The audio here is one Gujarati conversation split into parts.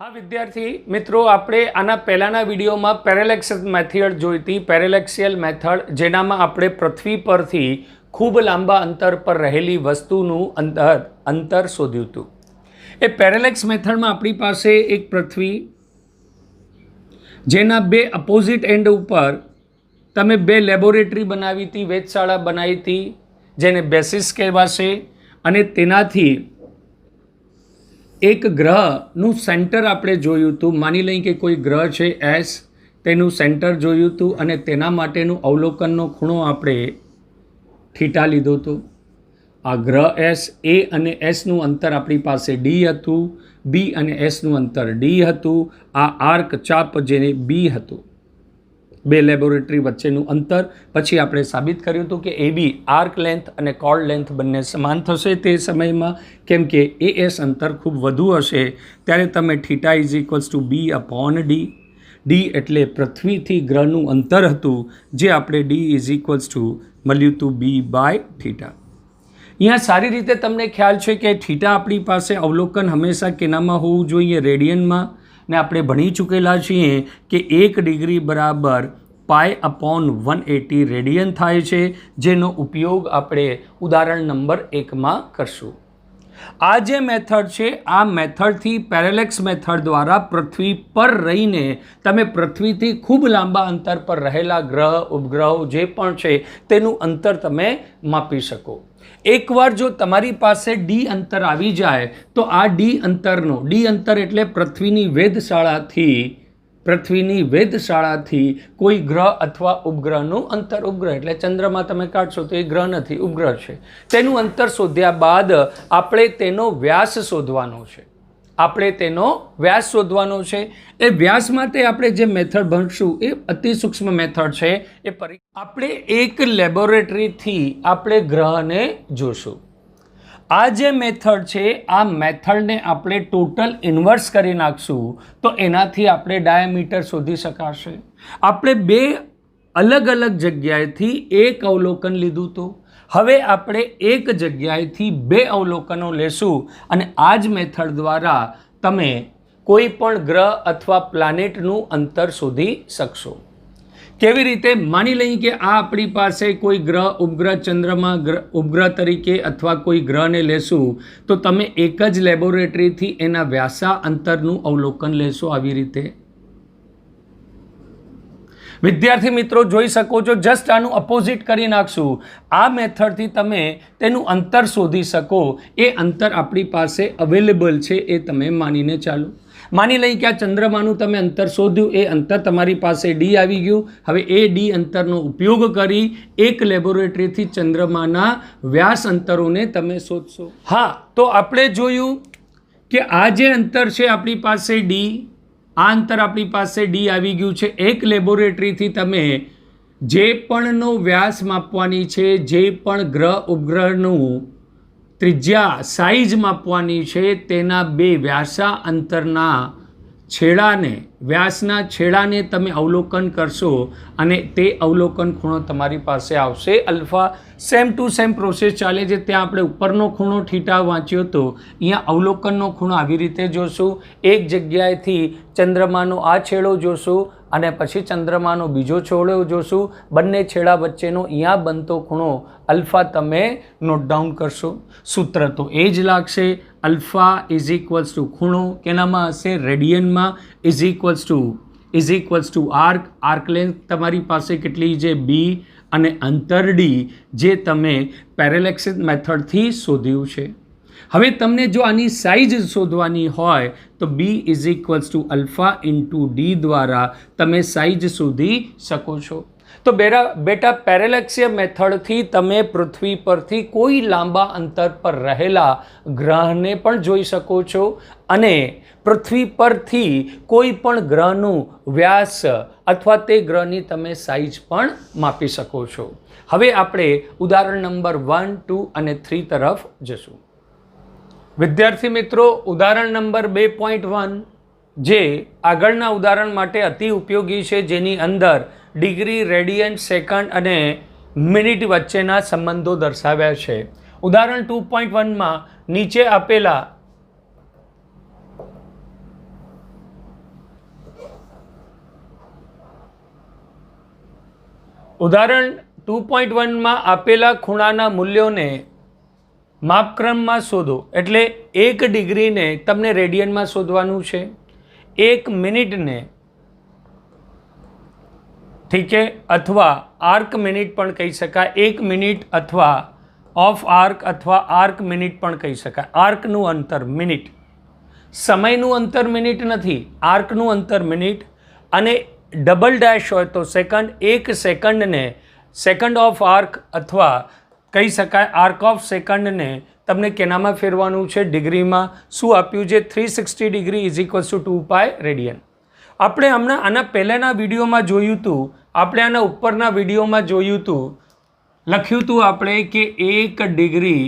हाँ विद्यार्थी मित्रों, આપણે આના પહેલાના વિડીયોમાં પેરેલેક્સિસ મેથડ જોઈ હતી, પેરેલેક્સિયલ મેથડ, જેનામાં આપણે પૃથ્વી પરથી ખૂબ લાંબા અંતર પર રહેલી વસ્તુનું અંતર શોધ્યું હતું. એ પેરેલેક્સ મેથડમાં આપણી પાસે એક પૃથ્વી, જેના બે અપોઝિટ એન્ડ ઉપર તમે બે લેબોરેટરી બનાવી હતી, વેધશાળા બનાવી હતી, જેને બેસિસ કહેવાશે, અને તેનાથી એક ગ્રહનું સેન્ટર આપણે જોયું હતું. માની લઈએ કે કોઈ ગ્રહ છે એસ, તેનું સેન્ટર જોયું હતું અને તેના માટેનું અવલોકનનો ખૂણો આપણે થીટા લીધો હતો. આ ગ્રહ એસ, એ અને એસનું અંતર આપણી પાસે ડી હતું, બી અને એસનું અંતર ડી હતું, આ આર્ક ચાપ જેને બી હતું, બે લેબોરેટરી વચ્ચેનું અંતર. પછી આપણે સાબિત કર્યું હતું કે એ બી આર્ક લેન્થ અને કોર્ડ લેન્થ બંને સમાન થશે તે સમયમાં, કેમ કે એ એસ અંતર ખૂબ વધુ હશે. ત્યારે તમે theta is equals to b upon d, d એટલે પૃથ્વીથી ગ્રહનું અંતર હતું, જે આપણે ડી ઇઝ ઇક્વલ્સ ટુ મળ્યું હતું બી બાય થીટા. અહીંયા સારી રીતે તમને ખ્યાલ છે કે થીટા આપણી પાસે અવલોકન હંમેશા કેનામાં હોવું જોઈએ? રેડિયનમાં. ને આપણે ભણી ચૂકેલા છીએ કે 1 ડિગ્રી બરાબર પાય અપોન 180 રેડિયન થાય છે, જેનો ઉપયોગ આપણે ઉદાહરણ નંબર 1માં કરશું. આ જે મેથડ છે, આ મેથડથી પેરેલેક્સ મેથડ દ્વારા પૃથ્વી પર રહીને તમે પૃથ્વીથી ખૂબ લાંબા અંતર પર રહેલા ગ્રહ, ઉપગ્રહો જે પણ છે તેનું અંતર તમે માપી શકો. એકવાર જો તમારી પાસે ડી અંતર આવી જાય તો આ ડી અંતર એટલે પૃથ્વીની વેધશાળાથી કોઈ ગ્રહ અથવા ઉપગ્રહનું અંતર, ઉપગ્રહ એટલે ચંદ્રમાં તમે કાઢશો તો એ ગ્રહ નથી, ઉપગ્રહ છે, તેનું અંતર શોધ્યા બાદ આપણે તેનો વ્યાસ શોધવાનો છે. એ વ્યાસ માટે આપણે જે મેથડ ભણશું એ અતિ સૂક્ષ્મ મેથડ છે. આપણે એક લેબોરેટરીથી આપણે ગ્રહને જોશું. આ જે મેથડ છે, આ મેથડને આપણે ટોટલ ઇન્વર્સ કરી નાખશું તો એનાથી આપણે ડાયામીટર શોધી શકાશે. આપણે બે અલગ અલગ જગ્યાએથી એક અવલોકન લીધું હતું. હવે આપણે એક જગ્યાએથી બે અવલોકનો લેશું અને આ જ મેથડ દ્વારા તમે કોઈ પણ ગ્રહ અથવા પ્લાનેટનું અંતર શોધી શકશો. કેવી રીતે? માની લઈએ કે આ આપણી પાસે કોઈ ગ્રહ, ઉપગ્રહ, ચંદ્રમાં ઉપગ્રહ તરીકે અથવા કોઈ ગ્રહને લેશું તો તમે એક જ લેબોરેટરીથી એના વ્યાસા અંતરનું અવલોકન લેશો. આવી રીતે વિદ્યાર્થી મિત્રો જોઈ શકો છો, જસ્ટ આનું અપોઝિટ કરી નાખશું. આ મેથડથી તમે તેનું અંતર શોધી શકો. એ અંતર આપણી પાસે અવેલેબલ છે એ તમે માનીને ચાલો. માની લઈએ કે આ ચંદ્રમાનું તમે અંતર શોધ્યું, એ અંતર તમારી પાસે ડી આવી ગયું. હવે એ ડી અંતરનો ઉપયોગ કરી એક લેબોરેટરીથી ચંદ્રમાના વ્યાસ અંતરોને તમે શોધશો. હા, તો આપણે જોયું કે આ જે અંતર છે આપણી પાસે ડી, આ અંતર આપણી પાસે ડી આવી ગયું છે. એક લેબોરેટરીથી તમે જે પણનો વ્યાસ માપવાની છે, જે પણ ગ્રહ ઉપગ્રહનું ત્રિજ્યા સાઇઝ માપવાની છે, તેના બે વ્યાસા અંતરના વ્યાસના છેડાને તમે અવલોકન કરશો અને તે અવલોકન ખૂણો તમારી પાસે આવશે alpha. Same to same process ચાલે છે. ત્યાં આપણે ઉપરનો ખૂણો થીટા વાંચ્યો હતો, અહીંયા અવલોકનનો ખૂણો આવી રીતે જોશું. એક જગ્યાએથી ચંદ્રમાનો આ છેડો જોશું અને પછી ચંદ્રમાનો બીજો છેડો જોશું. બંને છેડા વચ્ચેનો અહીંયા બનતો ખૂણો અલ્ફા તમે નોટ ડાઉન કરશો. સૂત્ર તો એ જ લાગશે. અલ્ફા ઇઝ ઇક્વલ્સ ટુ ખૂણો કેનામાં હશે? રેડિયનમાં. Is equals to arc length તમારી પાસે કેટલી છે? બી, અને અંતર ડી, જે તમે પેરેલેક્સિસ મેથડથી શોધ્યું છે. હવે તમને જો આની સાઇઝ શોધવાની હોય તો b is equals to alpha into d દ્વારા તમે સાઇઝ શોધી શકો છો. તો બેટા પેરેલેક્સિયલ મેથડથી તમે પૃથ્વી પરથી કોઈ લાંબા અંતર પર રહેલા ગ્રહને પણ જોઈ શકો છો અને પૃથ્વી પરથી કોઈ પણ ગ્રહનું વ્યાસ અથવા તે ગ્રહની તમે સાઇઝ પણ માપી શકો છો. હવે આપણે ઉદાહરણ નંબર 1, 2 અને 3 તરફ જશું. વિદ્યાર્થી મિત્રો, ઉદાહરણ નંબર 2.1 જે આગળના ઉદાહરણ માટે અતિ ઉપયોગી છે, જેની અંદર ડિગ્રી, રેડિયન, સેકન્ડ અને મિનિટ વચ્ચેના સંબંધો દર્શાવ્યા છે. ઉદાહરણ 2.1માં નીચે આપેલા ઉદાહરણ 2.1 માં આપેલા ખૂણાના મૂલ્યોને માપક્રમમાં શોધો. એટલે 1 ડિગ્રીને તમને રેડિયનમાં શોધવાનું છે, 1 મિનિટને, ઠીક છે, અથવા આર્ક મિનિટ પણ કહી શકાય, 1 મિનિટ અથવા ઓફ આર્ક અથવા આર્ક મિનિટ પણ કહી શકાય. આર્કનું અંતર મિનિટ, સમયનું અંતર મિનિટ નથી, આર્કનું અંતર મિનિટ. અને ડબલ ડેશ હોય તો સેકન્ડ, 1 સેકન્ડને સેકન્ડ ઓફ આર્ક અથવા કહી શકાય આર્ક ઓફ સેકન્ડને તમને કેનામાં ફેરવાનું છે? ડિગ્રીમાં. શું આપ્યું છે? 360 degree is equals two 2 pi radian. આપણે હમણાં આના પહેલાંના વિડીયોમાં જોયું હતું, આપણે આના ઉપરના વિડીયોમાં જોયું હતું, લખ્યું હતું આપણે કે 1 degree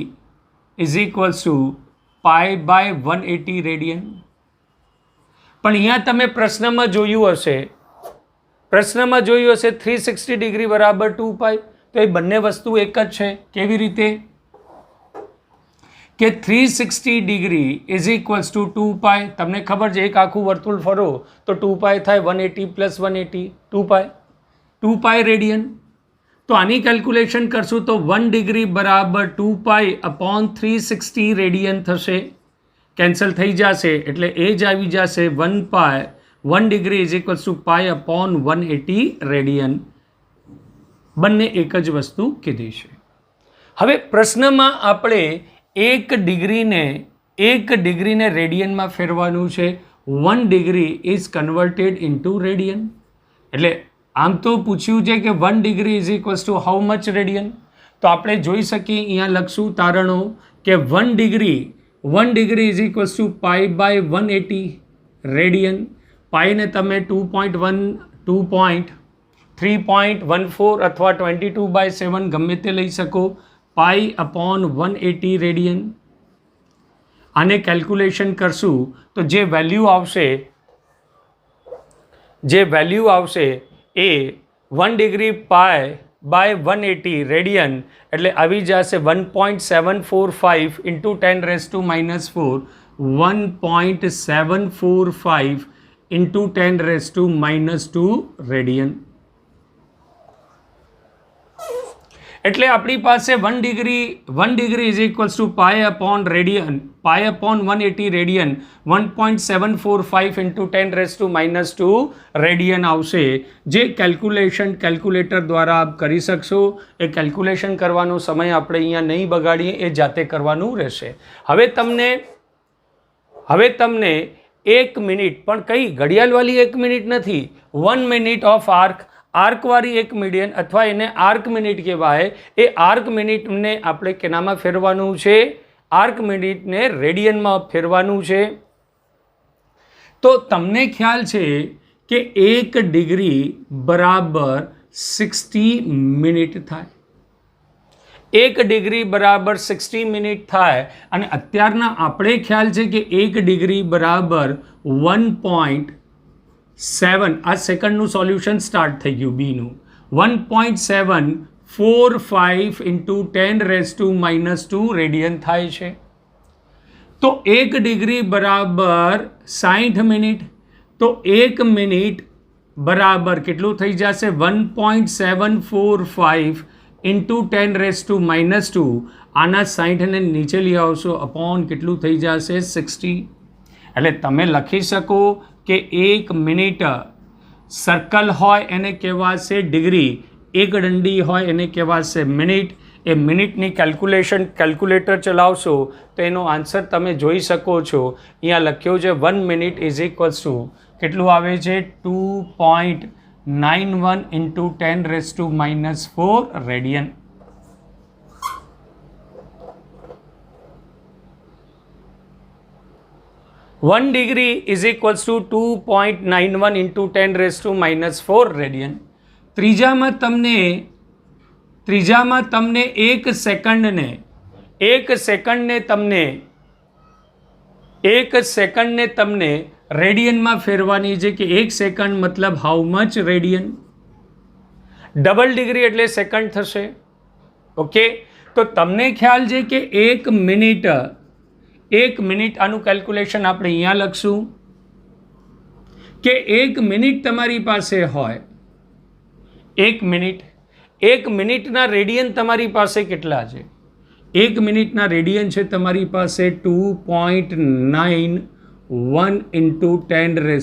is equals to pi by 180 radian. પણ અહીંયા તમે પ્રશ્નમાં જોયું હશે 360 ડિગ્રી બરાબર 2 પાય. તો એ બંને વસ્તુ એક જ છે. કેવી રીતે? કે 360 ડિગ્રી ઇઝ ઇક્વલ્સ ટુ 2 પાય. તમને ખબર છે એક આખું વર્તુળ ફરો તો 2 પાય થાય, 180 પ્લસ 180 2 પાય, 2 પાય રેડિયન. તો આની કેલ્ક્યુલેશન કરશું તો 1 ડિગ્રી બરાબર 2 પાય અપોન 360 રેડિયન થશે. કેન્સલ થઈ જશે એટલે એ જ આવી જશે 1 pi 1 degree is equals to pi upon 180 radian. બંને એક જ વસ્તુ કીધી છે. હવે પ્રશ્નમાં આપણે 1 ડિગ્રીને રેડિયનમાં ફેરવાનું છે. 1 degree is converted into radian. એટલે આમ તો પૂછ્યું છે કે 1 degree is equals to how much radian. તો આપણે જોઈ શકીએ, અહીંયા લખશું તારણો કે 1 degree is equals to pi by 180 radian. પાઈને તમે 3.14 અથવા 22/7 ગમે તે લઈ શકો. Pi upon 180 radian. આને કેલ્ક્યુલેશન કરશું તો જે વેલ્યુ આવશે એ 1 ડિગ્રી પાય બાય 180 રેડિયન એટલે આવી જશે 1.745 ઇન્ટુ 10⁻⁻4, 1.745 ઇન્ટુ 10⁻² રેડિયન. એટલે આપણી પાસે 1 degree is equals to pi upon 180 radian 1.745 into 10⁻² radian આવશે. જે કેલ્ક્યુલેટર દ્વારા આપ કરી શકશો. એ કેલ્ક્યુલેશન કરવાનો સમય આપણે અહીંયા નહીં બગાડીએ, એ જાતે કરવાનું રહેશે. હવે તમને 1 મિનિટ, પણ કઈ ઘડિયાળવાળી 1 મિનિટ નથી, 1 મિનિટ ઓફ આર્કવાળી 1 મિલિયન અથવા એને આર્ક મિનિટ કહેવાય. એ આર્ક મિનિટને આપણે કેનામાં ફેરવાનું છે? આર્ક મિનિટને રેડિયનમાં ફેરવાનું છે. તો તમને ખ્યાલ છે કે 1 ડિગ્રી બરાબર 60 મિનિટ થાય. 1 ડિગ્રી બરાબર 60 મિનિટ થાય. અને અત્યારના આપણે ખ્યાલ છે કે 1 ડિગ્રી બરાબર 1.7, આ સેકન્ડનું સોલ્યુશન સ્ટાર્ટ થઈ ગયું બીનું, 1.745 ઇન્ટુ 10⁻² રેડિયન થાય છે. તો 1 ડિગ્રી બરાબર 60 મિનિટ. તો 1 મિનિટ બરાબર કેટલું થઈ જશે? 1.745 ઇન્ટુ 10⁻². આના 60ને નીચે લઈ આવશો અપોન કેટલું થઈ જશે? 60. એટલે તમે લખી શકો કે 1 મિનિટ સર્કલ હોય એને કહેવાશે ડિગ્રી, 1 દંડી હોય એને કહેવાશે મિનિટ. એ મિનિટની કેલ્ક્યુલેટર ચલાવશો તો એનો આન્સર તમે જોઈ શકો છો. અહીંયા લખ્યો છે 1 મિનિટ ઇઝ ઇક્વલ્સ ટુ કેટલું આવે છે? 2.91 into 10⁻⁴ radian. One degree is equals to 2.91 into 10⁻⁴ radian. ત્રીજામાં તમને 1 સેકન્ડને તમને રેડિયનમાં ફેરવાની છે કે 1 સેકન્ડ મતલબ how much radian. Double degree એટલે સેકન્ડ થશે. ઓકે, તો તમને ખ્યાલ છે કે 1 મિનિટ આનું કેલ્ક્યુલેશન આપણે અહીંયા લખશું કે 1 મિનિટ તમારી પાસે હોય, 1 મિનિટ 1 મિનિટના રેડિયન તમારી પાસે કેટલા છે? 1 મિનિટના રેડિયન છે તમારી પાસે 2.91 into 10⁻⁻⁴.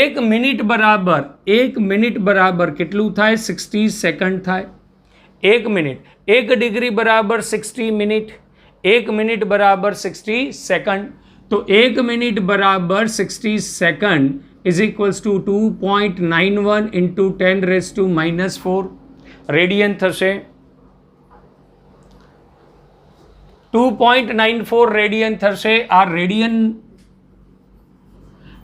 1 મિનિટ બરાબર કેટલું થાય? 60 સેકન્ડ થાય. 1 મિનિટ, 1 ડિગ્રી બરાબર 60 મિનિટ, 1 મિનિટ બરાબર 60 સેકન્ડ. તો 1 મિનિટ બરાબર 60 second is equals two 2.91 into 10⁻⁴ radian થશે. 2.94 રેડિયન થશે. આ રેડિયન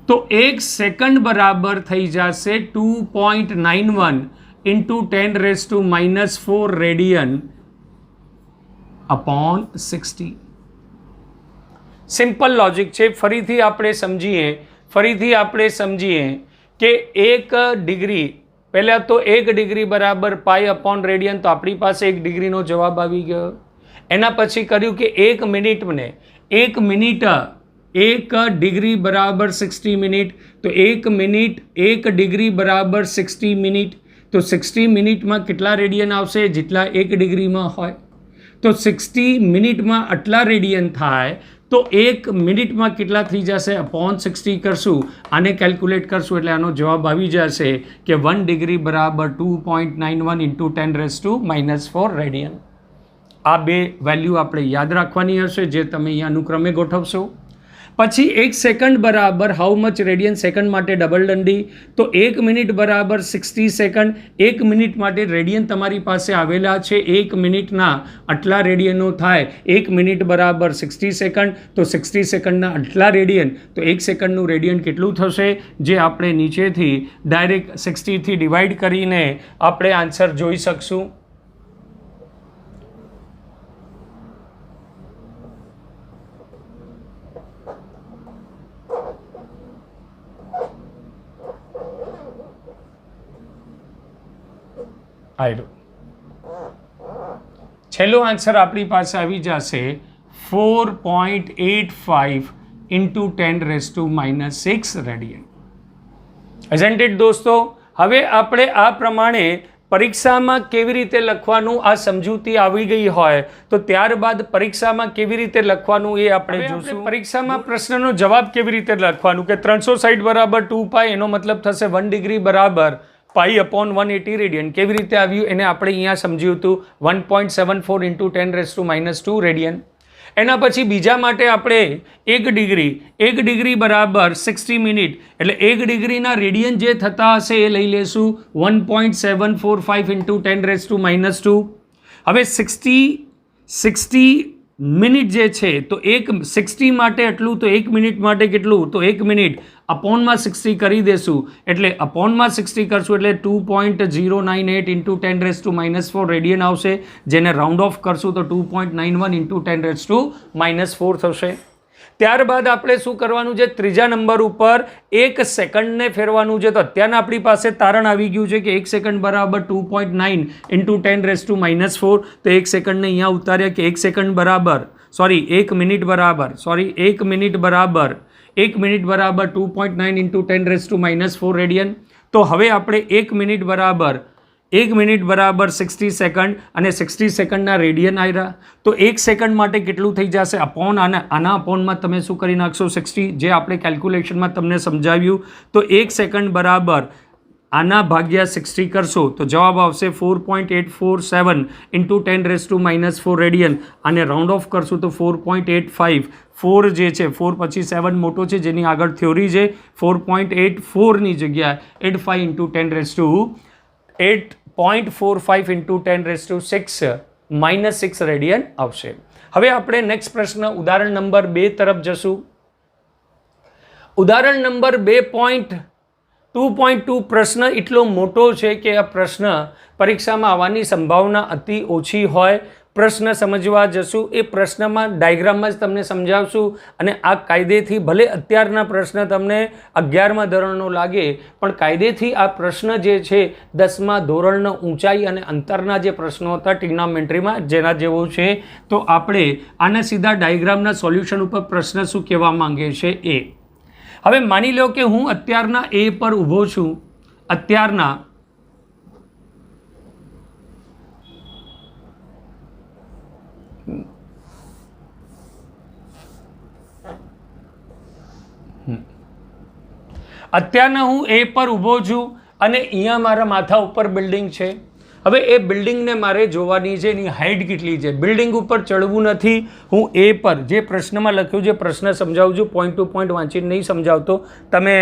તો 1 સેકન્ડ બરાબર થઈ જશે 2.91 into 10⁻⁴ radian upon 60. Simple logic છે. ફરીથી આપણે સમજીએ કે 1 ડિગ્રી, પહેલાં તો 1 ડિગ્રી બરાબર પાઈ અપોન રેડિયન, તો આપણી પાસે 1 ડિગ્રીનો જવાબ આવી ગયો. એના પછી કર્યું કે 1 ડિગ્રી બરાબર 60 મિનિટ, તો 1 મિનિટ 1 ડિગ્રી બરાબર 60 મિનિટ, તો 60 મિનિટમાં કેટલા રેડિયન આવશે? જેટલા 1 ડિગ્રીમાં હોય. તો 60 મિનિટમાં આટલા રેડિયન થાય, તો 1 મિનિટમાં કેટલા થઈ જશે? અપોન 60 કરશું, આને કેલ્ક્યુલેટ કરશું એટલે આનો જવાબ આવી જશે કે 1 ડિગ્રી બરાબર 2.91 into 10⁻⁻⁴ રેડિયન. આ બે વેલ્યુ આપણે યાદ રાખવાની હશે, જે તમે અહીંયા અનુક્રમે ગોઠવશો. પછી 1 સેકન્ડ બરાબર હાઉ મચ રેડિયન સેકન્ડ માટે ડબલ દંડી, તો 1 મિનિટ બરાબર 60 સેકન્ડ. 1 મિનિટ માટે રેડિયન તમારી પાસે આવેલા છે, 1 મિનિટના આટલા રેડિયનો થાય. 1 મિનિટ બરાબર 60 સેકન્ડ, તો 60 સેકન્ડના આટલા રેડિયન, તો 1 સેકન્ડનું રેડિયન કેટલું થશે? જે આપણે નીચેથી ડાયરેક્ટ 60થી ડિવાઈડ કરીને આપણે આન્સર જોઈ શકશું. છેલ્લો આન્સર આપણી પાસે આવી જશે 4.85 into 10⁻⁻⁶ રેડિયન. ઇઝન્ટ ઇટ દોસ્તો? હવે આપણે આ પ્રમાણે પરીક્ષામાં કેવી રીતે લખવાનું, આ સમજૂતી આવી ગઈ હોય તો ત્યારબાદ પરીક્ષામાં કેવી રીતે લખવાનું એ આપણે જોશું. પરીક્ષામાં પ્રશ્નનો જવાબ કેવી રીતે લખવાનું કે 360 બરાબર 2π, એનો મતલબ થશે 1 ડિગ્રી બરાબર પાઈ અપોન 180 રેડિયન. કેવી રીતે આવ્યું એને આપણે અહીંયા સમજ્યું હતું. 1.74 into 10⁻⁻² રેડિયન. એના પછી બીજા માટે આપણે 1 ડિગ્રી બરાબર 60 મિનિટ, એટલે 1 ડિગ્રીના રેડિયન જે થતા હશે એ લઈ લેશું 1.745 into 10⁻². હવે 60 મિનિટ જે છે, તો 60 માટે એટલું, તો 1 મિનિટ માટે કેટલું? તો 1 મિનિટ અપોનમાં 60 કરી દેશું, એટલે અપોનમાં 60 કરશું એટલે 2.098 into 10⁻⁻⁴ રેડિયન આવશે. જેને રાઉન્ડ ઓફ કરશું તો 2.91 into 10⁻⁻⁴ થશે. ત્યારબાદ આપણે શું કરવાનું છે? ત્રીજા નંબર ઉપર 1 સેકન્ડને ફેરવાનું છે. તો અત્યારના આપણી પાસે તારણ આવી ગયું છે કે 1 સેકન્ડ બરાબર 2.9 into 10⁻⁻⁴. તો 1 સેકન્ડને અહીંયા ઉતાર્યા કે 1 મિનિટ બરાબર 2.9 into 10⁻⁴ રેડિયન. તો હવે આપણે 1 મિનિટ બરાબર 60 સેકન્ડ અને 60 સેકન્ડના રેડિયન આવ્યા. તો 1 સેકન્ડ માટે કેટલું થઈ જશે? અપોન આના અપોનમાં તમે શું કરી નાખશો? 60, જે આપણે કેલ્ક્યુલેશનમાં તમને સમજાવ્યું. તો 1 સેકન્ડ બરાબર આના ભાગ્યા 60 કરશો તો જવાબ આવશે 4.847 into 10⁻⁴ રેડિયન. આને રાઉન્ડ ઓફ કરશું તો 4.85. 4 જે છે, 4 પછી 7 મોટો છે, જેની આગળ થિયોરી છે. 4.84ની જગ્યાએ 85 into 8.45 into 10⁻⁶ રેડિયન આવશે. હવે આપણે નેક્સ્ટ પ્રશ્ન ઉદાહરણ નંબર 2 તરફ જશું. ઉદાહરણ નંબર 2.2 પ્રશ્ન એટલો મોટો છે કે આ પ્રશ્ન પરીક્ષામાં આવવાની સંભાવના અતિ ઓછી હોય. પ્રશ્ન સમજવા જશું, એ પ્રશ્નમાં ડાયગ્રામમાં જ તમને સમજાવશું. અને આ કાયદેથી, ભલે અત્યારના પ્રશ્ન તમને 11મા ધોરણનો લાગે, પણ કાયદેથી આ પ્રશ્ન જે છે 10મા ધોરણનો ઊંચાઈ અને અંતરના જે પ્રશ્નો હતા ટ્રિગ્નોમેટ્રીમાં, જેના જેવો છે. તો આપણે આના સીધા ડાયગ્રામના સોલ્યુશન ઉપર પ્રશ્ન શું કહેવા માંગે છે એ. હવે માની લો કે હું અત્યારના એ પર ઊભો છું, અત્યારના હું એ પર ઊભો છું અને અહીંયા મારા માથા ઉપર બિલ્ડિંગ છે. હવે એ બિલ્ડિંગને મારે જોવાની છે, એની હાઇટ કેટલી છે. બિલ્ડિંગ ઉપર ચડવું નથી. હું એ પર જે પ્રશ્નમાં લખ્યું છે, પ્રશ્ન સમજાવું છું, પોઈન્ટ ટુ પોઈન્ટ વાંચીને નહીં સમજાવતો. તમે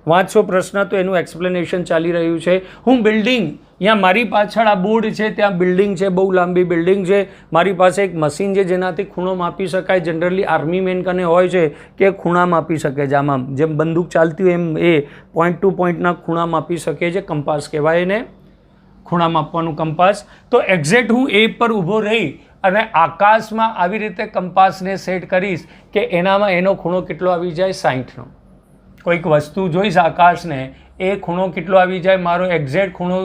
વાંચશો પ્રશ્ન તો એનું એક્સપ્લેનેશન ચાલી રહ્યું છે. હું બિલ્ડિંગ, અહીંયા મારી પાછળ આ બોર્ડ છે, ત્યાં બિલ્ડિંગ છે, બહુ લાંબી બિલ્ડિંગ છે. મારી પાસે એક મશીન છે જેનાથી ખૂણો માપી શકાય. જનરલી આર્મી મેન કને હોય છે કે ખૂણા માપી શકે છે. આમાં જેમ બંદૂક ચાલતી હોય એમ એ પોઈન્ટ ટુ પોઈન્ટના ખૂણા માપી શકે છે. કંપાસ કહેવાય એને, ખૂણા માપવાનું કંપાસ. તો એક્ઝેક્ટ હું એ પર ઊભો રહી અને આકાશમાં આવી રીતે કંપાસને સેટ કરીશ કે એનામાં એનો ખૂણો કેટલો આવી જાય, 60નો. કોઈક વસ્તુ જોઈશ આકાશને, એ ખૂણો કેટલો આવી જાય, મારો એક્ઝેક્ટ ખૂણો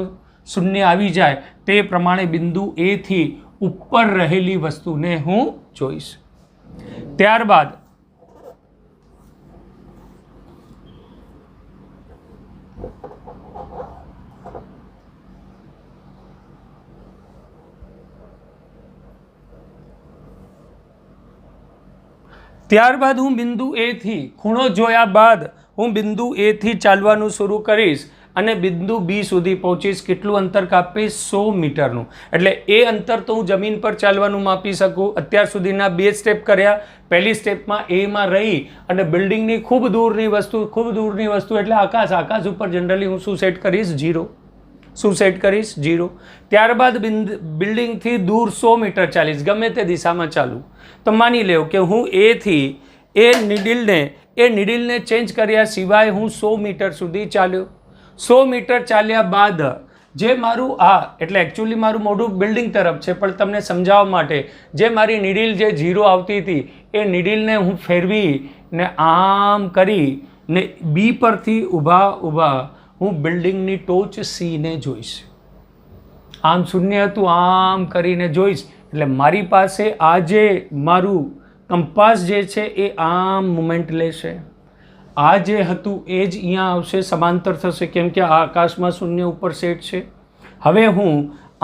0 આવી જાય. તે પ્રમાણે બિંદુ એ થી ઉપર રહેલી વસ્તુને હું જોઈશ. ત્યારબાદ હું બિંદુ એ થી ખૂણો જોયા બાદ હું બિંદુ એ થી ચાલવાનું શરૂ કરીશ અને બિંદુ બી સુધી પહોંચીશ. કેટલું અંતર કાપીશ? 100 મીટરનું. એટલે એ અંતર તો હું જમીન પર ચાલવાનું માપી શકું. અત્યાર સુધીના 2 સ્ટેપ કર્યા. પહેલી સ્ટેપમાં એમાં રહી અને બિલ્ડિંગની ખૂબ દૂરની વસ્તુ એટલે આકાશ ઉપર જનરલી હું શું સેટ કરીશ? 0. શું સેટ કરીશ? 0. ત્યારબાદ બિલ્ડિંગથી દૂર 100 મીટર ચાલીશ, ગમે તે દિશામાં ચાલું. તો માની લો કે હું એથી એ નીડલને ચેન્જ કર્યા સિવાય હું 100 મીટર સુધી ચાલ્યો. 100 મીટર ચાલ્યા બાદ જે મારું એટલે એકચ્યુઅલી મારું મોઢું બિલ્ડિંગ તરફ છે, પણ તમને સમજાવવા માટે જે મારી નીડલ જે 0 આવતી હતી એ નીડલને હું ફેરવી ને આમ કરી ને બી પરથી ઊભા હું બિલ્ડિંગની ટોચ સીને જોઈશ. આમ શૂન્ય હતું, આમ કરીને જોઈશ. એટલે મારી પાસે આ જે મારું કંપાસ જે છે એ આમ મુમેન્ટ લેશે. આ જે હતું એ જ અહીંયા આવશે, સમાંતર થશે, કેમ કે આ આકાશમાં શૂન્ય ઉપર સેટ છે. હવે હું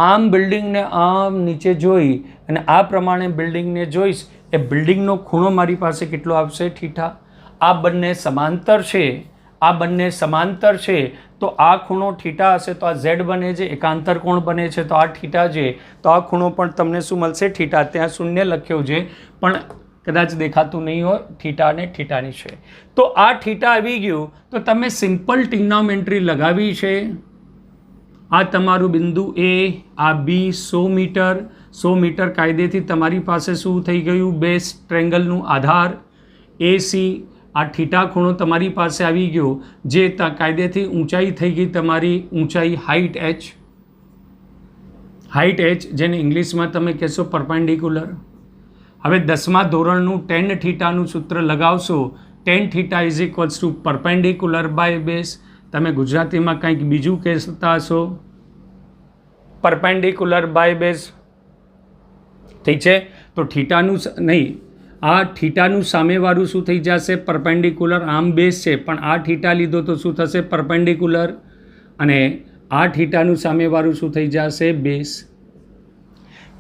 આમ બિલ્ડિંગને આમ નીચે જોઈ અને આ પ્રમાણે બિલ્ડિંગને જોઈશ. એ બિલ્ડિંગનો ખૂણો મારી પાસે કેટલો આવશે? થીટા. આ બંને સમાંતર છે તો આ ખૂણો થીટા હશે તો આ ઝેડ બને છે. એકાંતર કોણ બને છે તો આ થીટા છે. તો આ ખૂણો પણ તમને શું મળશે? થીટા. ત્યાં શૂન્ય લખ્યો છે પણ કદાચ દેખાતું નહીં હોય. થીટા અને થીટાની છે. તો આ થીટા આવી ગયું તો તમે સિમ્પલ ટ્રિગ્નોમેટ્રી લગાવી છે. આ તમારું બિંદુ એ, આ બી, 100 મીટર કાયદેથી તમારી પાસે શું થઈ ગયું? બે ટ્રેંગલનું આધાર AC. આ થીટા ખૂણો તમારી પાસે આવી ગયો, જે કાયદેથી ઊંચાઈ થઈ ગઈ તમારી ઊંચાઈ, હાઇટ h, જેને ઇંગ્લિશમાં તમે કહેશો પરપેન્ડિક્યુલર. હવે 10મા ધોરણનું tan થીટાનું સૂત્ર લગાવશો. tan theta is equals to perpendicular by base. તમે ગુજરાતીમાં કંઈક બીજું કહેતા હશો, પરપેન્ડિક્યુલર બાય બેઝ. ઠીક છે. તો થીટાનું નહીં, આ થીટાનું સામેવાળું શું થઈ જશે? પરપેન્ડિક્યુલર. આમ બેઝ છે પણ આ થીટા લીધો તો શું થશે? પરપેન્ડિક્યુલર. અને આ થીટાનું સામેવાળું શું થઈ જશે? બેઝ.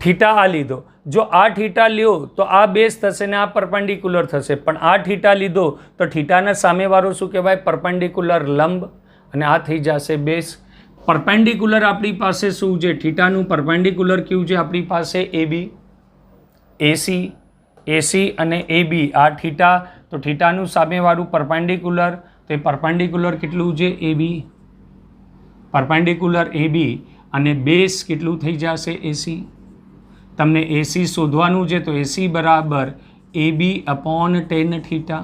થીટા આ લીધો, જો આ થીટા લ્યો તો આ બેઝ થશે ને આ પરપેન્ડિક્યુલર થશે. પણ આ થીટા લીધો તો થીટાના સામેવાળો શું કહેવાય? પરપેન્ડિક્યુલર લંબ. અને આ થઈ જશે બેઝ. પરપેન્ડિક્યુલર આપણી પાસે શું છે? થીટાનું પરપેન્ડિક્યુલર કયું છે આપણી પાસે? AB, AC અને AB. આ થીટા, તો થીટાનું સામેવાળું પરપેન્ડિક્યુલર, તો એ પરપેન્ડિક્યુલર કેટલું છે? AB. પરપેન્ડિક્યુલર AB અને બેઝ કેટલું થઈ જશે? AC. તમને AC શોધવાનું છે તો AC બરાબર AB/tan થીટા.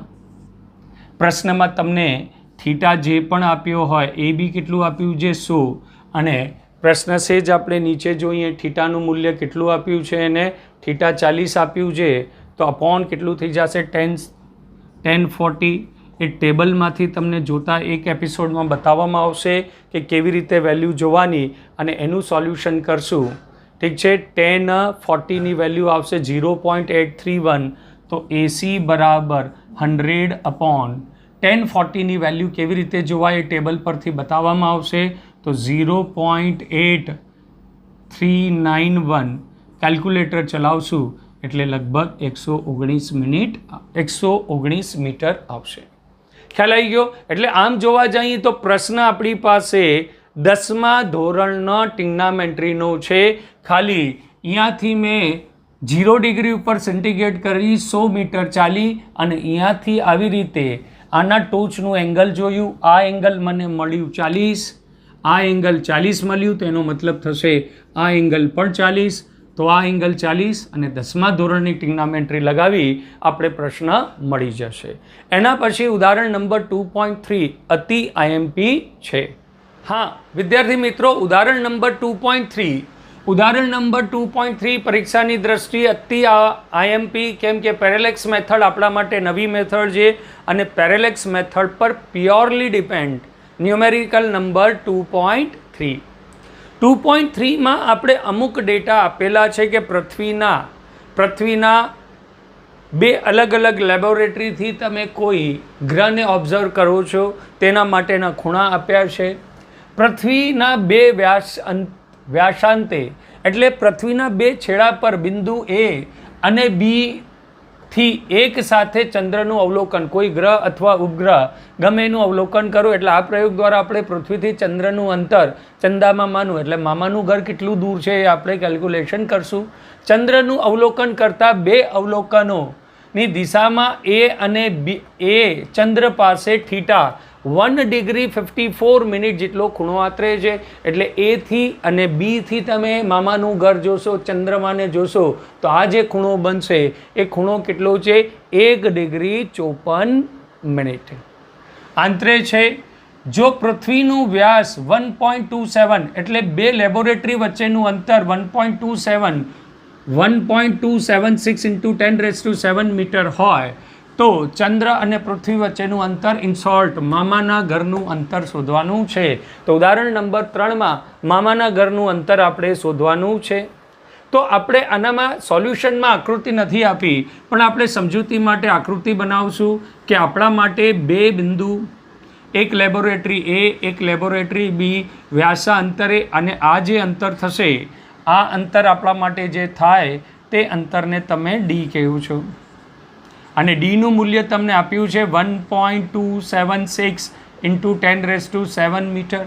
પ્રશ્નમાં તમને થીટા જે પણ આપ્યો હોય, AB કેટલું આપ્યું છે? 100. અને પ્રશ્ન છે જ આપણે નીચે જોઈએ, થીટાનું મૂલ્ય કેટલું આપ્યું છે એને? થીટા 40 આપ્યું છે. તો અપોન કેટલું થઈ જશે? tan 40. એ ટેબલમાંથી તમને જોતા એક એપિસોડમાં બતાવવામાં આવશે કે કેવી રીતે વેલ્યુ જોવાની અને એનું સોલ્યુશન કરશું. ઠીક છે. tan 40ની વેલ્યુ આવશે 0.831. તો AC બરાબર 100/tan 1040ની વેલ્યુ કેવી રીતે જોવાય એ ટેબલ પરથી બતાવવામાં આવશે. તો 0.8391 કેલ્ક્યુલેટર ચલાવશું એટલે લગભગ 119 મીટર આવશે. ખ્યાલ આવી ગયો? એટલે આમ જોવા જઈએ તો પ્રશ્ન આપણી પાસે 10મા ધોરણનો ટિગ્નોમેટ્રીનો છે. ખાલી અહીંયાથી મેં 0 ડિગ્રી ઉપર સેન્ટીગ્રેડ કરી 100 મીટર ચાલી અને અહીંયાથી આવી રીતે આના ટોચનું એંગલ જોયું. આ એંગલ મને મળ્યું 40, આ એંગલ 40 મળ્યું, તો એનો મતલબ થશે આ એંગલ પણ 40. તો આ એંગલ 40 અને 10મા ધોરણની ટિગ્નોમેટ્રી લગાવી આપણે પ્રશ્ન મળી જશે. એના પછી ઉદાહરણ નંબર 2.3 અતિ આઈએમપી છે. હા વિદ્યાર્થી મિત્રો, ઉદાહરણ નંબર 2.3 પરીક્ષાની દ્રષ્ટિએ અતિ આઈએમપી, કેમ કે પેરેલેક્સ મેથડ આપણા માટે નવી મેથડ છે અને પેરેલેક્સ મેથડ પર પ્યોરલી ડિપેન્ડ ન્યુમેરિકલ નંબર 2.3માં આપણે અમુક ડેટા આપેલા છે કે પૃથ્વીના બે અલગ અલગ લેબોરેટરીથી તમે કોઈ ગ્રહને ઓબ્ઝર્વ કરો છો તેના માટેના ખૂણા આપ્યા છે. પૃથ્વીના બે વ્યાસાંતે એટલે પૃથ્વીના બે છેડા પર બિંદુ A અને B થી એક સાથે ચંદ્રનું અવલોકન, કોઈ ગ્રહ અથવા ઉપગ્રહ ગમે એનું અવલોકન કરો. એટલે આ પ્રયોગ દ્વારા આપણે પૃથ્વીથી ચંદ્રનું અંતર ચંદા મામાનું એટલે મામાનું ઘર કેટલું દૂર છે એ આપણે કેલ્ક્યુલેશન કરશું. ચંદ્રનું અવલોકન કરતા બે અવલોકનોની દિશામાં A અને B, ચંદ્ર પાસે θ 1 ડિગ્રી 54 મિનિટ જેટલો ખૂણો આતરે છે. એટલે A થી અને B થી તમે મામાનું ઘર જોશો, ચંદ્રમાને જોશો, તો આ જે ખૂણો બનશે એ ખૂણો કેટલો છે? 1 ડિગ્રી 54 મિનિટ આંતરે છે. જો પૃથ્વીનું વ્યાસ 1.27 એટલે બે લેબોરેટરી વચ્ચેનું અંતર 1.276 × 10⁷ મીટર હોય તો ચંદ્ર અને પૃથ્વી વચ્ચેનું અંતર ઇન શોર્ટ મામાના ઘરનું અંતર શોધવાનું છે. તો ઉદાહરણ નંબર 3માં મામાના ઘરનું અંતર આપણે શોધવાનું છે. તો આપણે આનામાં સોલ્યુશનમાં આકૃતિ નથી આપી, પણ આપણે સમજૂતી માટે આકૃતિ બનાવશું કે આપણા માટે બે બિંદુ, એક લેબોરેટરી A, એક લેબોરેટરી B વ્યાસાંતરે, અને આ જે અંતર થશે આ અંતર આપણા માટે જે થાય તે અંતરને તમે D કહો છો. અને ડીનું મૂલ્ય તમને આપ્યું છે 1.276 × 10⁷ મીટર.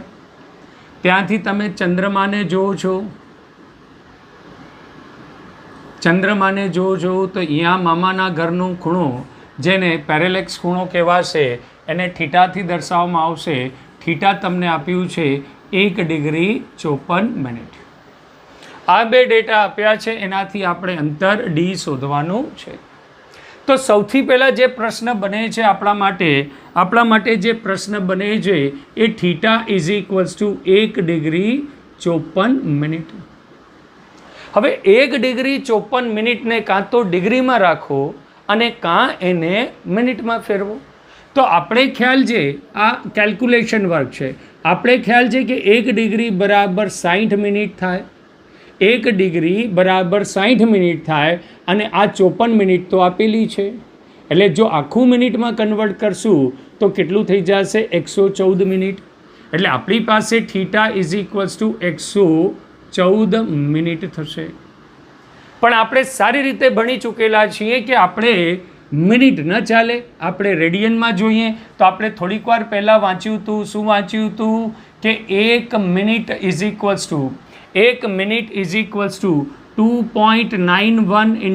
ત્યાંથી તમે ચંદ્રમાને જુઓ છો, તો અહીંયા મામાના ઘરનો ખૂણો જેને પેરેલેક્સ ખૂણો કહેવાશે એને થીટાથી દર્શાવવામાં આવશે. થીટા તમને આપ્યું છે 1 ડિગ્રી 54 મિનિટ. આ બે ડેટા આપ્યા છે, એનાથી આપણે અંતર D શોધવાનું છે. તો સૌથી પહેલાં જે પ્રશ્ન બને છે આપણા માટે જે પ્રશ્ન બને છે એ θ = 1 ડિગ્રી 54 મિનિટ. હવે 1 ડિગ્રી 54 મિનિટને કાં તો ડિગ્રીમાં રાખો અને કાં એને મિનિટમાં ફેરવો. તો આપણે ખ્યાલ છે, આ કેલ્ક્યુલેશન વર્ક છે, આપણે ખ્યાલ છે કે 1 ડિગ્રી બરાબર 60 મિનિટ થાય. 1 ડિગ્રી બરાબર 60 મિનિટ થાય અને આ 54 મિનિટ તો આપેલી છે. એટલે જો આખું મિનિટમાં કન્વર્ટ કરશું તો કેટલું થઈ જશે? 114 મિનિટ. એટલે આપણી પાસે θ = 114 મિનિટ થશે. પણ આપણે સારી રીતે ભણી ચૂકેલા છીએ કે આપણે મિનિટ ન ચાલે, આપણે રેડિયનમાં જોઈએ. તો આપણે થોડીક વાર પહેલાં વાંચ્યું હતું. શું વાંચ્યું હતું? કે 1 મિનિટ = 2.91 ×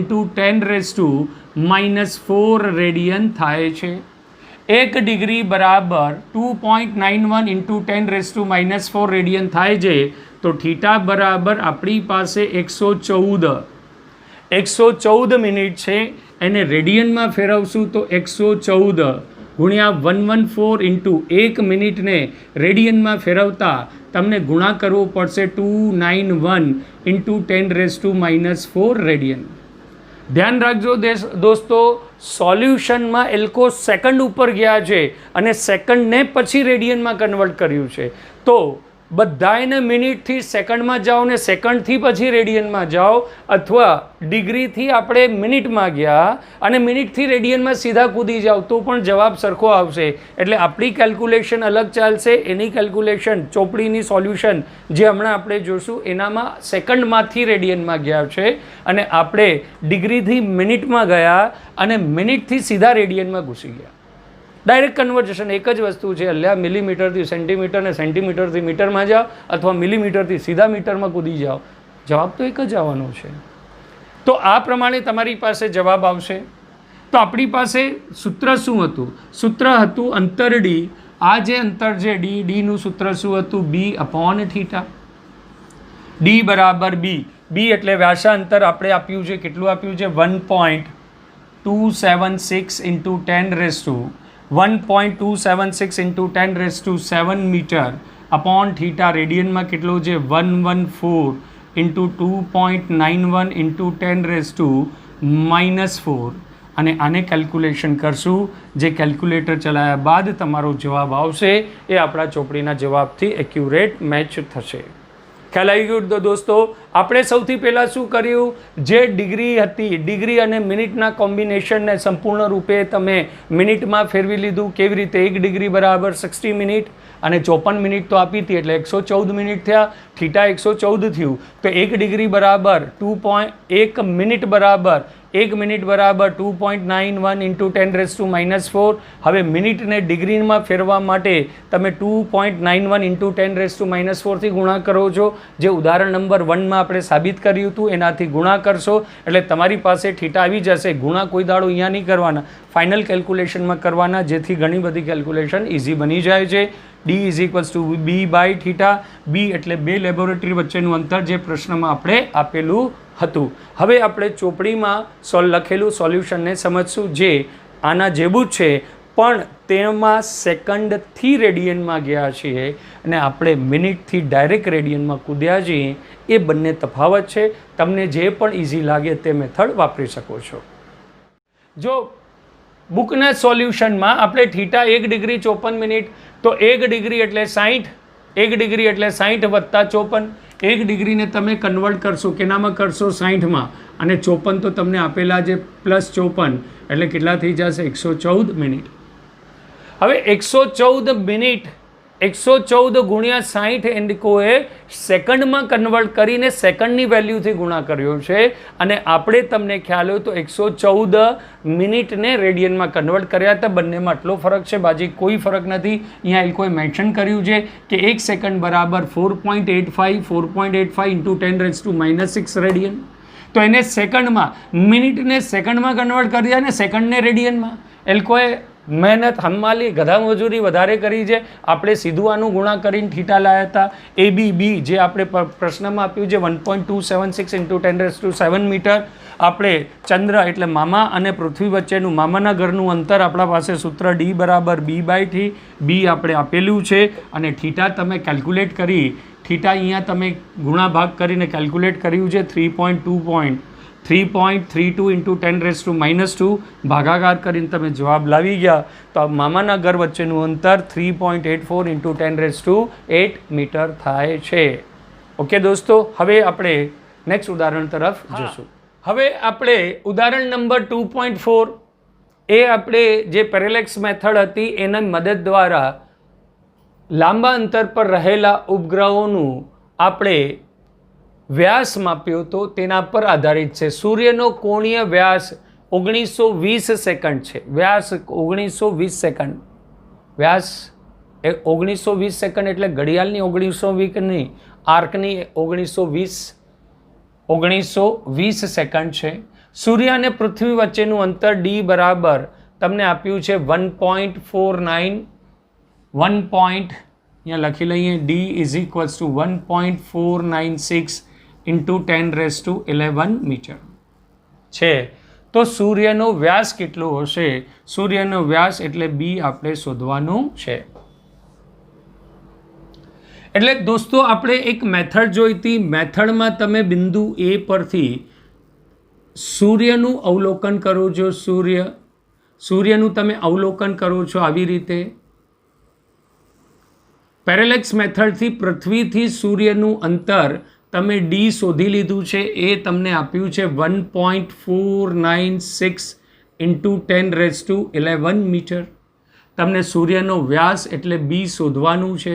10⁻⁴ રેડિયન થાય છે. 1 ડિગ્રી બરાબર 2.91 × 10⁻⁴ રેડિયન થાય છે. તો θ બરાબર આપણી પાસે 114 મિનિટ છે. એને રેડિયનમાં ફેરવશું તો 114 ગુણ્યા 114 × 1 મિનિટને રેડિયનમાં ફેરવતા તમને ગુણા કરવો પડશે 291 × 10⁻⁴ રેડિયન. ધ્યાન રાખજો દોસ્તો, સોલ્યુશનમાં એ લોકો સેકન્ડ ઉપર ગયા છે અને સેકન્ડને પછી રેડિયનમાં કન્વર્ટ કર્યું છે. તો બધાયને મિનિટથી સેકન્ડમાં જાઓ ને સેકન્ડથી પછી રેડિયનમાં જાઓ, અથવા ડિગ્રીથી આપણે મિનિટમાં ગયા અને મિનિટથી રેડિયનમાં સીધા કૂદી જાઓ તો પણ જવાબ સરખો આવશે. એટલે આપણી કેલ્ક્યુલેશન અલગ ચાલશે, એની કેલ્ક્યુલેશન ચોપડીની સોલ્યુશન જે હમણાં આપણે જોશું એનામાં સેકન્ડમાંથી રેડિયનમાં ગયા છે અને આપણે ડિગ્રીથી મિનિટમાં ગયા અને મિનિટથી સીધા રેડિયનમાં ઘૂસી ગયા. ડાયરેક્ટ કન્વર્ઝેશન એક જ વસ્તુ છે. અલ્યા મિલીમીટરથી સેન્ટીમીટર ને સેન્ટીમીટરથી મીટરમાં જાઓ અથવા મિલીમીટરથી સીધા મીટરમાં કૂદી જાઓ, જવાબ તો એક જ આવવાનો છે. તો આ પ્રમાણે તમારી પાસે જવાબ આવશે. તો આપણી પાસે સૂત્ર શું હતું? સૂત્ર હતું અંતર ડી. આ જે અંતર છે ડીનું સૂત્ર શું હતું? બી અપોન થીટા. ડી બરાબર બી. બી એટલે વ્યાસાંતર આપણે આપ્યું છે, કેટલું આપ્યું છે? 1.276 into 1.276 into 10⁻7 metre upon theta. રેડિયનમાં કેટલો છે? 114 ઇન્ટુ 2.91 ઇન્ટુ 10⁻⁻4. અને આને કેલ્ક્યુલેશન કરશું. જે કેલ્ક્યુલેટર ચલાવ્યા બાદ તમારો જવાબ આવશે એ આપણા ચોપડીના જવાબથી એક્યુરેટ મેચ થશે. ખ્યાલ આવી ગયું? તો દોસ્તો આપણે સૌથી પહેલાં શું કર્યું? જે ડિગ્રી હતી, ડિગ્રી અને મિનિટના કોમ્બિનેશનને સંપૂર્ણ રૂપે તમે મિનિટમાં ફેરવી લીધું. કેવી રીતે? 1 ડિગ્રી બરાબર 60 મિનિટ અને 54 મિનિટ તો આપી હતી એટલે 114 મિનિટ થયા. થીટા 114 થયું તો 1 ડિગ્રી બરાબર 1 મિનિટ બરાબર 2.91 ઇન્ટુ 10⁻⁻4. હવે મિનિટને ડિગ્રીમાં ફેરવા માટે તમે 2.91 ઇન્ટુ 10⁻⁻4થી ગુણા કરો છો. જે ઉદાહરણ નંબર 1માં આપણે સાબિત કર્યું હતું એનાથી ગુણા કરશો એટલે તમારી પાસે થીટા આવી જશે. ગુણા કોઈ દાડો અહીંયા નહીં કરવાના, ફાઇનલ કેલ્ક્યુલેશનમાં કરવાના, જેથી ઘણી બધી કેલ્ક્યુલેશન ઇઝી બની જાય છે. D is equals to B by theta. B એટલે બે લેબોરેટરી વચ્ચેનું અંતર જે પ્રશ્નમાં આપણે આપેલું હતું. હવે આપણે ચોપડીમાં લખેલું સોલ્યુશનને સમજશું જે આના જેવું જ છે, પણ તેમાં સેકન્ડથી રેડિયનમાં ગયા છીએ અને આપણે મિનિટથી ડાયરેક્ટ રેડિયનમાં કૂદ્યા છીએ. એ બંને તફાવત છે. તમને જે પણ ઇઝી લાગે તે મેથડ વાપરી શકો છો. જો બુકના સોલ્યુશનમાં આપણે થીટા 1 ડિગ્રી 54 મિનિટ, તો 1 ડિગ્રી એટલે 60, 1 ડિગ્રી એટલે 60 વત્તા 54. 1 ડિગ્રીને તમે કન્વર્ટ કરશો, કેનામાં કરશો? 60માં. અને 54 તો તમને આપેલા છે પ્લસ 54 એટલે કેટલા થઈ જશે? 114 મિનિટ. હવે 114 મિનિટ 114 ગુણ્યા 60 એન્ડિકોએ સેકન્ડમાં કન્વર્ટ કરીને સેકન્ડની વેલ્યુથી ગુણા કર્યો છે અને આપણે તમને ખ્યાલ હોય તો 114 મિનિટને રેડિયનમાં કન્વર્ટ કર્યા હતા. બંનેમાં આટલો ફરક છે, બાજી કોઈ ફરક નથી. અહીંયા એ કોઈ મેન્શન કર્યું છે કે 1 સેકન્ડ બરાબર 4.85 ઇન્ટુ 10⁻⁻6 રેડિયન. તો એને સેકન્ડમાં, મિનિટને સેકન્ડમાં કન્વર્ટ કરી દે ને સેકન્ડને રેડિયનમાં. એ લોકોએ મહેનત હમાલી ગધા મજૂરી વધારે કરી છે. આપણે સીધું આનું ગુણા કરીને થીટા લાવ્યા હતા. એ બી જે આપણે પ્રશ્નમાં આપ્યું છે 1.276 ઇન્ટુ 10⁻7 મીટર. આપણે ચંદ્ર એટલે મામા અને પૃથ્વી વચ્ચેનું મામાના ઘરનું અંતર આપણા પાસે સૂત્ર ડી બરાબર બી બાય થી. બી આપણે આપેલું છે અને થીટા તમે કેલ્ક્યુલેટ કરી, થીટા અહીંયા તમે ગુણા ભાગ કરીને કેલ્ક્યુલેટ કર્યું છે 3.32 ઇન્ટુ 10⁻2 ભાગાકાર કરીને તમે જવાબ લાવી ગયા. તો મામાના ઘર વચ્ચેનું અંતર 3.84 ઇન્ટુ 10⁸ મીટર થાય છે. ઓકે દોસ્તો, હવે આપણે નેક્સ્ટ ઉદાહરણ તરફ જઈશું. હવે આપણે ઉદાહરણ નંબર 2.4 એ આપણે જે પેરેલેક્સ મેથડ હતી એના મદદ દ્વારા લાંબા અંતર પર રહેલા ઉપગ્રહોનું આપણે વ્યાસ માપ્યો તો તેના પર આધારિત છે. સૂર્યનો કોણીય વ્યાસ 1920 સેકન્ડ છે. વ્યાસ 1920 સેકન્ડ. વ્યાસ એ 1920 સેકન્ડ એટલે ઘડિયાળની 1920 નહીં, આર્કની 1920 સેકન્ડ છે. સૂર્ય અને પૃથ્વી વચ્ચેનું અંતર ડી બરાબર તમને આપ્યું છે 1.49. અહીંયા લખી લઈએ. D is equals to 1.496 into 10⁻11 metre છે. તો સૂર્યનો વ્યાસ કેટલો હશે? સૂર્યનો વ્યાસ એટલે બી આપણે શોધવાનું છે. એટલે દોસ્તો આપણે એક મેથડ જોઈ હતી. મેથડમાં તમે બિંદુ એ પરથી સૂર્યનું અવલોકન કરો છો. સૂર્યનું તમે અવલોકન કરો છો આવી રીતે. પેરેલેક્સ મેથડથી પૃથ્વીથી સૂર્યનું અંતર તમે ડી શોધી લીધું છે, એ તમને આપ્યું છે 1.496 ઇન્ટુ 10⁻11 મીટર. તમને સૂર્યનો વ્યાસ એટલે બી શોધવાનું છે,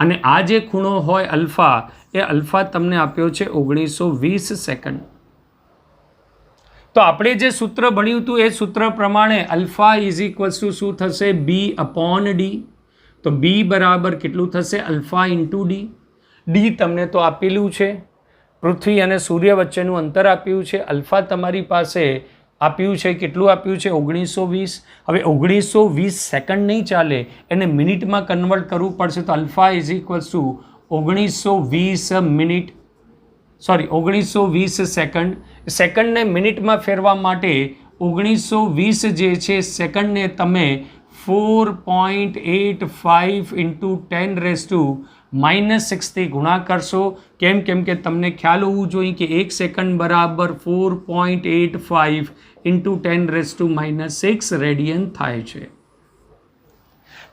અને આ જે ખૂણો હોય અલ્ફા, એ અલ્ફા તમને આપ્યો છે 1920 સેકન્ડ. તો આપણે જે સૂત્ર ભણ્યું હતું એ સૂત્ર પ્રમાણે અલ્ફા ઇઝ ઇક્વલ્સ ટુ શું થશે? B upon d. તો બી બરાબર કેટલું થશે? Alpha into D. ડી તમને તો આપેલું છે, પૃથ્વી અને સૂર્ય વચ્ચેનું અંતર આપ્યું છે, અલ્ફા તમારી પાસે આપ્યું છે, કેટલું આપ્યું છે? 1920. હવે 1920 સેકન્ડ નહીં ચાલે, એને મિનિટમાં કન્વર્ટ કરવું પડશે. તો alpha is equals to 1920 minute, sorry 1920 second. સેકન્ડને મિનિટમાં ફેરવા માટે 1920 જે છે સેકન્ડને તમે 4.85 ઇન્ટુ 10⁻⁻6 થી ગુણા કરશો. કેમ કે તમને ખ્યાલ હોવું જોઈએ કે 1 સેકન્ડ બરાબર 4.85 ઇન્ટુ 10⁻⁻6 રેડિયન થાય છે.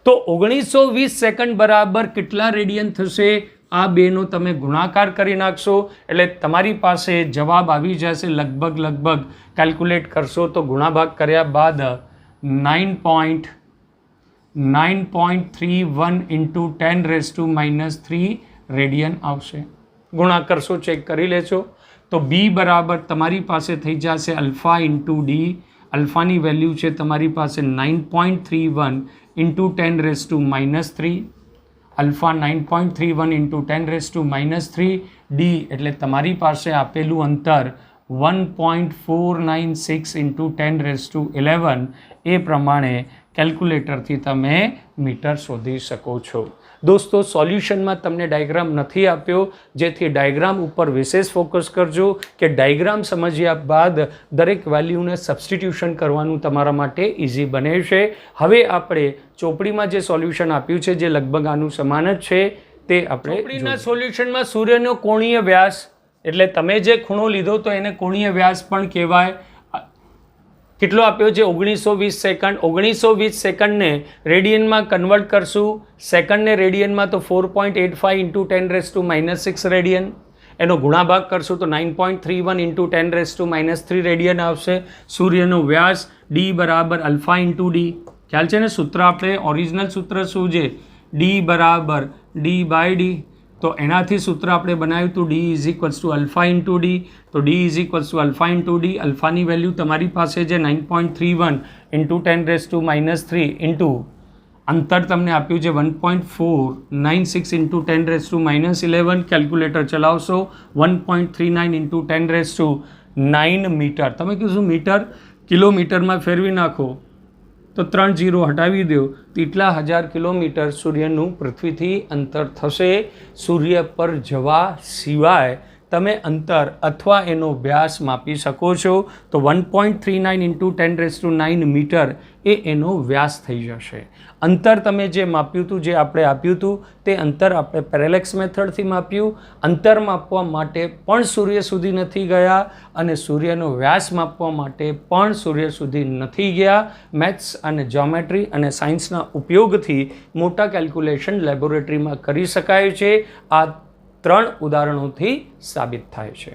તો 1920 સેકન્ડ બરાબર કેટલા રેડિયન થશે? આ બેનો તમે ગુણાકાર કરી નાખશો એટલે તમારી પાસે જવાબ આવી જશે. લગભગ કેલ્ક્યુલેટ કરશો તો ગુણાભાગ કર્યા બાદ 9.31 ઇન્ટુ 10⁻³ રેડિયન આવશે. ગુણા કરશો, ચેક કરી લેજો. તો બી બરાબર તમારી પાસે થઈ જશે અલ્ફા ઇન્ટુ ડી. અલ્ફાની વેલ્યુ છે તમારી પાસે 9.31 ઇન્ટુ 10⁻³ અલ્ફા 9.31 ઇન્ટુ 10⁻³ ડી એટલે તમારી પાસે આપેલું અંતર 1.496 ઇન્ટુ 10⁻11. એ પ્રમાણે કેલ્ક્યુલેટરથી તમે મીટર શોધી શકો છો. દોસ્તો, સોલ્યુશનમાં તમને ડાયગ્રામ નથી આપ્યો, જેથી ડાયગ્રામ ઉપર વિશેષ ફોકસ કરજો કે ડાયગ્રામ સમજ્યા બાદ દરેક વેલ્યુને સબસ્ટિટ્યુશન કરવાનું તમારા માટે ઇઝી બને છે. હવે આપણે ચોપડીમાં જે સોલ્યુશન આપ્યું છે, જે લગભગ આનું સમાન જ છે, તે આપણે ચોપડીના સોલ્યુશનમાં સૂર્યનો કોણીય વ્યાસ, એટલે તમે જે ખૂણો લીધો તો એને કોણીય વ્યાસ પણ કહેવાય. કેટલો આપ્યો છે? 1920 સેકન્ડ. 1920 સેકન્ડને રેડિયનમાં કન્વર્ટ કરશું, સેકન્ડને રેડિયનમાં તો 4.85 ઇન્ટુ 10⁻⁻6 રેડિયન. એનો ગુણાભાગ કરશું તો 9.31 ઇન્ટુ 10⁻³ રેડિયન આવશે. સૂર્યનો વ્યાસ ડી બરાબર અલ્ફા ઇન્ટુ ડી. ખ્યાલ છે ને? સૂત્ર આપણે ઓરિજિનલ સૂત્ર શું છે? ડી બરાબર ડી બાય ડી. તો એનાથી સૂત્ર આપણે બનાવ્યું હતું D is equals to alpha into D. તો D is equals to alpha into D. અલ્ફાની વેલ્યુ તમારી પાસે છે 9.31 ઇન્ટુ 10⁻³ ઇન્ટુ અંતર તમને આપ્યું છે 1.496 ઇન્ટુ 10⁻11. કેલ્ક્યુલેટર ચલાવશો 1.39 ઇન્ટુ 10⁻9 મીટર. તમે કીધું મીટર, કિલોમીટરમાં ફેરવી નાખો તો 3 0 હટાવી દો તો એટલા 1000 કિલોમીટર સૂર્યનું પૃથ્વીથી અંતર થશે. સૂર્ય પર જવા સિવાય તમે અંતર અથવા એનો વ્યાસ માપી શકો છો. તો 1.39 ઇન્ટુ 10⁻9 મીટર એ એનો વ્યાસ થઈ જશે. અંતર તમે જે માપ્યું હતું, જે આપણે આપ્યું હતું, તે અંતર આપણે પેરેલેક્સ મેથડથી માપ્યું. અંતર માપવા માટે પણ સૂર્ય સુધી નથી ગયા અને સૂર્યનો વ્યાસ માપવા માટે પણ સૂર્ય સુધી નથી ગયા. મેથ્સ અને જ્યોમેટ્રી અને સાયન્સના ઉપયોગથી મોટા કેલ્ક્યુલેશન લેબોરેટરીમાં કરી શકાય છે. આ 3 ઉદાહરણોથી સાબિત થાય છે.